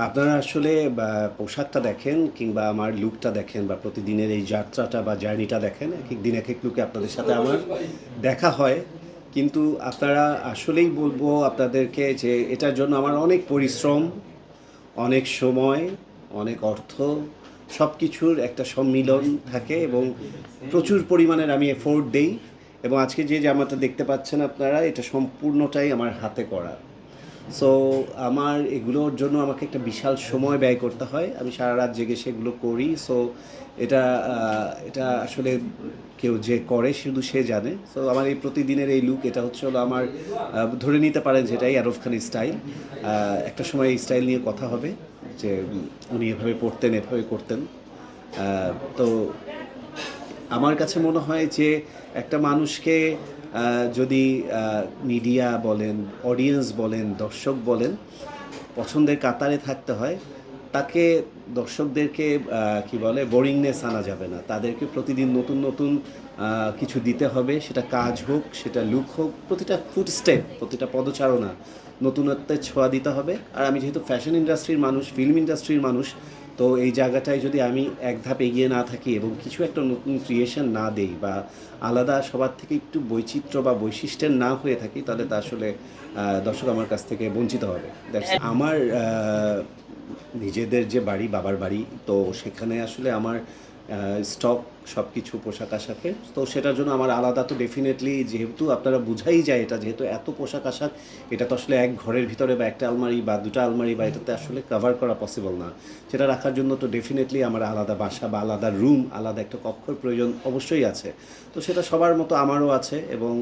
আপনারা আসলে পোশাকটা দেখেন কিংবা আমার লুকটা দেখেন বা প্রতিদিনের এই যাত্রাটা বা জার্নিটা দেখেন। একেক দিন একেক লুকে আপনাদের সাথে আমার দেখা হয়। কিন্তু আপনারা আসলেই বলবো আপনাদেরকে যে এটার জন্য আমার অনেক পরিশ্রম, অনেক সময়, অনেক অর্থ সব কিছুর একটা সম্মিলন থাকে এবং প্রচুর পরিমাণের আমি এফোর্ট দেই এবং আজকে যে জামাটা দেখতে পাচ্ছেন আপনারা এটা সম্পূর্ণটাই আমার হাতে করা। সো আমার এগুলোর জন্য আমাকে একটা বিশাল সময় ব্যয় করতে হয়, আমি সারা রাত জেগে সেগুলো করি। সো এটা আসলে কেউ যে করে শুধু সে জানে। সো আমার এই প্রতিদিনের এই লুক এটা হচ্ছে হলো আমার ধরে নিতে পারেন যেটাই আরফ খান স্টাইল। একটা সময় এই স্টাইল নিয়ে কথা হবে যে উনি এভাবে পড়তেন এভাবে করতেন। তো আমার কাছে মনে হয় যে একটা মানুষকে যদি মিডিয়া বলেন, অডিয়েন্স বলেন, দর্শক বলেন, পছন্দের কাতারে থাকতে হয়, তাকে দর্শকদেরকে কি বলে বোরিংনেস আনা যাবে না। তাদেরকে প্রতিদিন নতুন নতুন কিছু দিতে হবে, সেটা কাজ হোক, সেটা লুক হোক, প্রতিটা ফুটস্টেপ, প্রতিটা পদচারণা নতুনত্বের ছোঁয়া দিতে হবে। আর আমি যেহেতু ফ্যাশন ইন্ডাস্ট্রির মানুষ, ফিল্ম ইন্ডাস্ট্রির মানুষ, তো এই জায়গাটায় যদি আমি এক ধাপ এগিয়ে না থাকি এবং কিছু একটা নতুন ক্রিয়েশন না দেই বা আলাদা সবার থেকে একটু বৈচিত্র্য বা বৈশিষ্ট্যের না হয়ে থাকি, তাহলে তা আসলে দর্শক আমার কাছ থেকে বঞ্চিত হবে। আমার নিজেদের যে বাড়ি, বাবার বাড়ি, তো সেখানে আসলে আমার স্টক সব কিছু পোশাক আশাকের, তো সেটার জন্য আমার আলাদা তো ডেফিনেটলি, যেহেতু আপনারা বুঝাই যায় এটা যেহেতু এত পোশাক আশাক, এটা তো আসলে এক ঘরের ভিতরে বা একটা আলমারি বা দুটো আলমারি বা এটাতে আসলে কভার করা পসিবল না। সেটা রাখার জন্য তো ডেফিনেটলি আমার আলাদা বাসা বা আলাদা রুম, আলাদা একটা কক্ষর প্রয়োজন অবশ্যই আছে। তো সেটা সবার মতো আমারও আছে এবং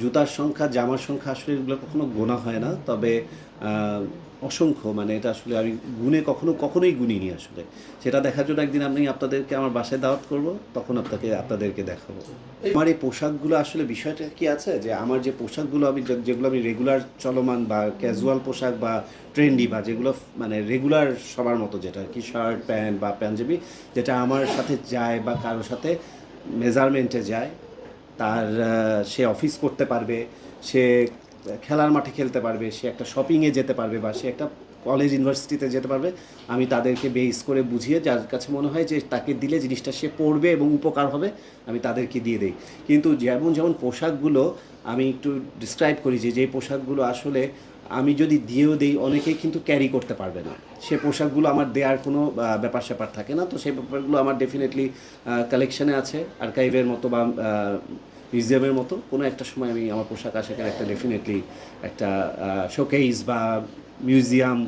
জুতার সংখ্যা, জামার সংখ্যা আসলে এগুলো কখনো গোনা হয় না। তবে অসংখ্য, মানে এটা আসলে আমি গুণে কখনোই গুনিনি আসলে। সেটা দেখার জন্য একদিন আমি আপনাদেরকে আমার বাসায় দাওয়াত করব, তখন আপনাদেরকে দেখাবো। আমার এই পোশাকগুলো আসলে বিষয়টা কি আছে যে আমার যে পোশাকগুলো আমি যেগুলো আমি রেগুলার চলমান বা ক্যাজুয়াল পোশাক বা ট্রেন্ডি বা যেগুলো মানে রেগুলার সবার মতো, যেটা আর কি শার্ট প্যান্ট বা পাঞ্জাবি, যেটা আমার সাথে যায় বা কারোর সাথে মেজারমেন্টে যায়, তার সে অফিস করতে পারবে, সে খেলার মাঠে খেলতে পারবে, সে একটা শপিংয়ে যেতে পারবে বা সে একটা কলেজ ইউনিভার্সিটিতে যেতে পারবে, আমি তাদেরকে বেস করে বুঝিয়ে যার কাছে মনে হয় যে তাকে দিলে জিনিসটা সে পড়বে এবং উপকার হবে, আমি তাদেরকে দিয়ে দিই। কিন্তু যেমন যেমন পোশাকগুলো আমি একটু ডিসক্রাইব করি যে যে পোশাকগুলো আসলে আমি যদি দিয়েও দিই, অনেকেই কিন্তু ক্যারি করতে পারবে না, সে পোশাকগুলো আমার দেওয়ার কোনো ব্যাপার স্যাপার থাকে না। তো সেই ব্যাপারগুলো আমার ডেফিনেটলি কালেকশানে আছে, আর্কাইভের মতো বা মিউজিয়ামের মতো। কোনো একটা সময় আমি আমার পোশাক আশাকের একটা ডেফিনেটলি একটা শোকেইস বা মিউজিয়াম,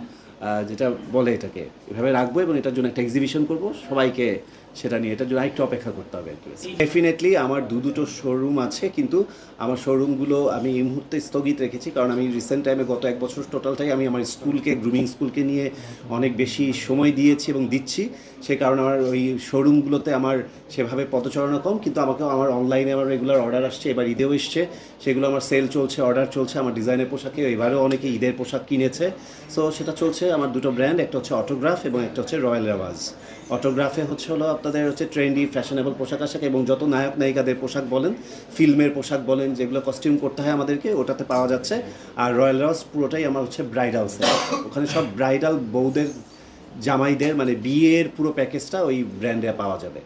যেটা বলে এটাকে, এভাবে রাখবো এবং এটার জন্য একটা এক্সিবিশন করব, সবাইকে সেটা নিয়ে, এটার জন্য আরেকটু অপেক্ষা করতে হবে আর কি। ডেফিনেটলি আমার দুটো শোরুম আছে, কিন্তু আমার শোরুমগুলো আমি এই মুহূর্তে স্থগিত রেখেছি, কারণ আমি রিসেন্ট টাইমে গত এক বছর টোটালটাই আমি আমার স্কুলকে, গ্রুমিং স্কুলকে নিয়ে অনেক বেশি সময় দিয়েছি এবং দিচ্ছি। সে কারণে আমার ওই শোরুমগুলোতে আমার সেভাবে পদচারণা কম, কিন্তু আমাকে আমার অনলাইনে আমার রেগুলার অর্ডার আসছে, এবার ঈদেও এসছে, সেগুলো আমার সেল চলছে, অর্ডার চলছে আমার ডিজাইনের পোশাকে। এবারেও অনেকে ঈদের পোশাক কিনেছে। সো সেটা চলছে। আমার দুটো ব্র্যান্ড, একটা হচ্ছে অটোগ্রাফ এবং একটা হচ্ছে রয়্যাল রেওয়াজ। অটোগ্রাফে হচ্ছে হলো আপনাদের হচ্ছে ট্রেন্ডি ফ্যাশনেবল পোশাক আশাক এবং যত নায়ক নায়িকাদের পোশাক বলেন, ফিল্মের পোশাক বলেন, যেগুলো কস্টিউম করতে হয় আমাদেরকে, ওটাতে পাওয়া যাচ্ছে। আর রয়্যাল রেওয়াজ পুরোটাই আমার হচ্ছে ব্রাইডাল সেট, ওখানে সব ব্রাইডাল বউদের, জামাইদের, মানে বিয়ের পুরো প্যাকেজটা ওই ব্র্যান্ডে পাওয়া যাবে।